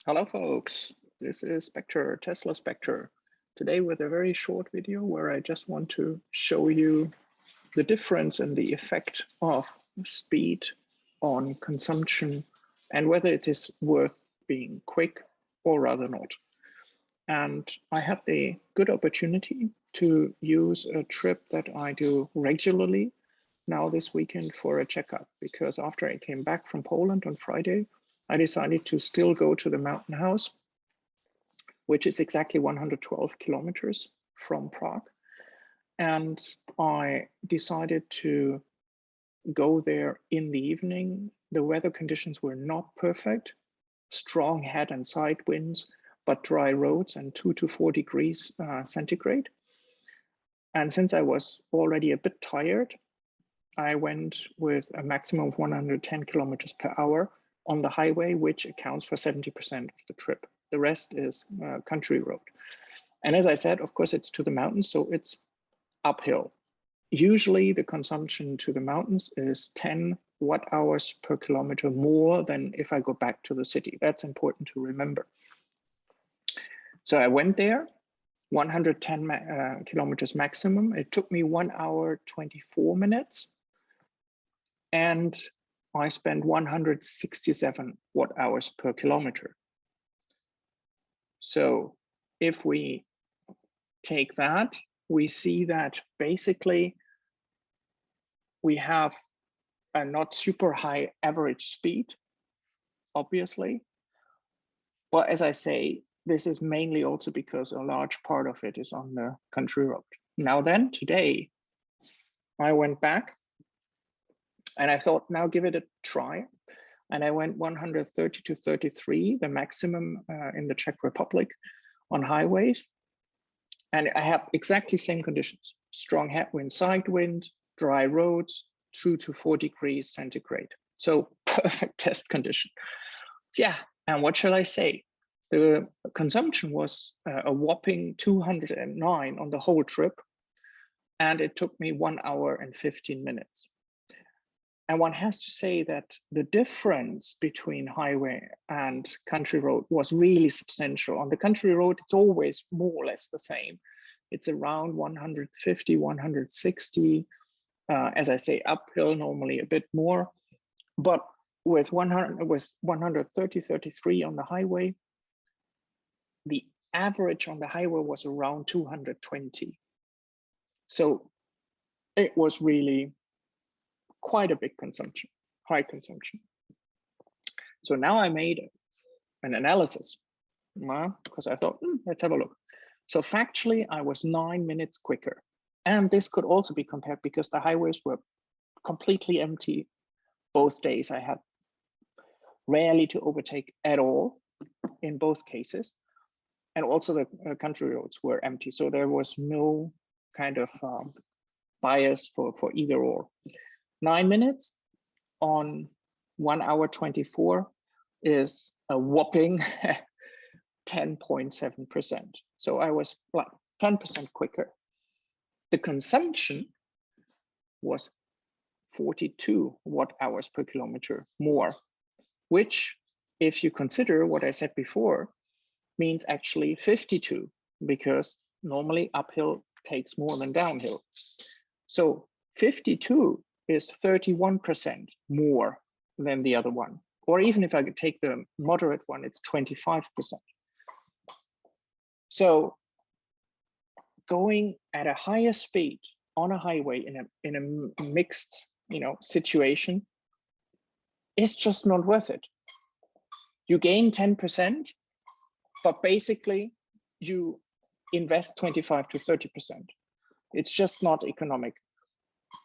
Hello folks, this is Spectre, Tesla Spectre. Today with a very short video where I just want to show you the difference and the effect of speed on consumption and whether it is worth being quick or rather not. And I had the good opportunity to use a trip that I do regularly now this weekend for a checkup, because after I came back from Poland on Friday, I decided to still go to the mountain house, which is exactly 112 kilometers from Prague. And I decided to go there in the evening. The weather conditions were not perfect, strong head and side winds, but dry roads and 2 to 4 degrees centigrade. And since I was already a bit tired, I went with a maximum of 110 kilometers per hour on the highway, which accounts for 70% of the trip. The rest is country road. And as I said, of course, it's to the mountains, so it's uphill. Usually the consumption to the mountains is 10 watt hours per kilometer more than if I go back to the city. That's important to remember. So I went there, 110 kilometers maximum. It took me 1 hour, 24 minutes. And I spent 167 watt hours per kilometer. So if we take that, we see that basically we have a not super high average speed, obviously. But as I say, this is mainly also because a large part of it is on the country road. Now then, today, I went back and I thought, now give it a try. And I went 130 to 33, the maximum in the Czech Republic on highways. And I have exactly same conditions: strong headwind, side wind, dry roads, 2 to 4 degrees centigrade. So perfect test condition. Yeah, and what shall I say? The consumption was a whopping 209 on the whole trip. And it took me 1 hour and 15 minutes. And one has to say that the difference between highway and country road was really substantial. On the country road, it's always more or less the same. It's around 150, 160. As I say, uphill, normally a bit more. But with 130, 33 on the highway, the average on the highway was around 220. So it was really quite a big consumption, high consumption. So now I made an analysis because I thought, let's have a look. So factually, I was 9 minutes quicker. And this could also be compared because the highways were completely empty both days. I had rarely to overtake at all in both cases. And also the country roads were empty. So there was no kind of bias for either or. 9 minutes on 1 hour 24 is a whopping 10.7%. So I was 10% quicker. The consumption was 42 watt hours per kilometer more, which, if you consider what I said before, means actually 52, because normally uphill takes more than downhill. So 52 is 31% more than the other one. Or even if I could take the moderate one, it's 25%. So going at a higher speed on a highway in a mixed situation is just not worth it. You gain 10%, but basically you invest 25 to 30%. It's just not economic.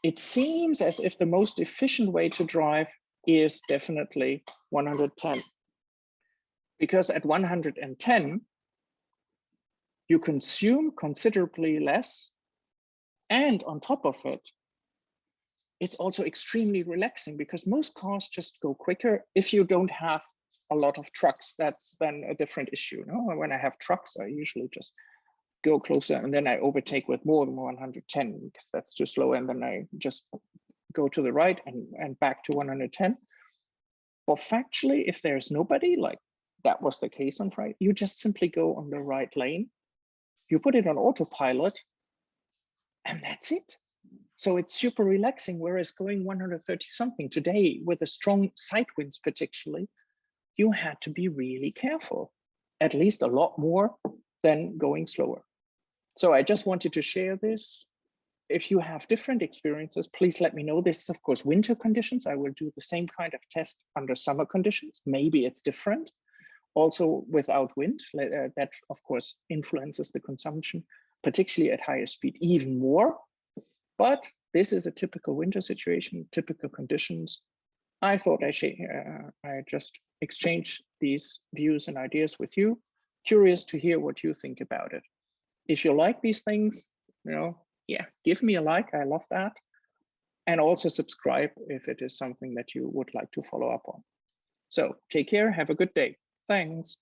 It seems as if the most efficient way to drive is definitely 110. Because at 110, you consume considerably less. And on top of it, it's also extremely relaxing because most cars just go quicker if you don't have a lot of trucks. That's then a different issue. No? When I have trucks, I usually just go closer and then I overtake with more than 110 because that's too slow, and then I just go to the right and back to 110. But factually, if there's nobody, like that was the case on Friday. You just simply go on the right lane, you put it on autopilot, and that's it. So it's super relaxing, whereas going 130 something today with a strong side winds particularly, you had to be really careful, at least a lot more than going slower. So I just wanted to share this. If you have different experiences, please let me know. This is, of course, winter conditions. I will do the same kind of test under summer conditions. Maybe it's different. Also without wind, that, of course, influences the consumption, particularly at higher speed, even more. But this is a typical winter situation, typical conditions. I thought I just exchange these views and ideas with you. Curious to hear what you think about it. If you like these things, yeah, give me a like. I love that. And also subscribe if it is something that you would like to follow up on. So take care. Have a good day. Thanks.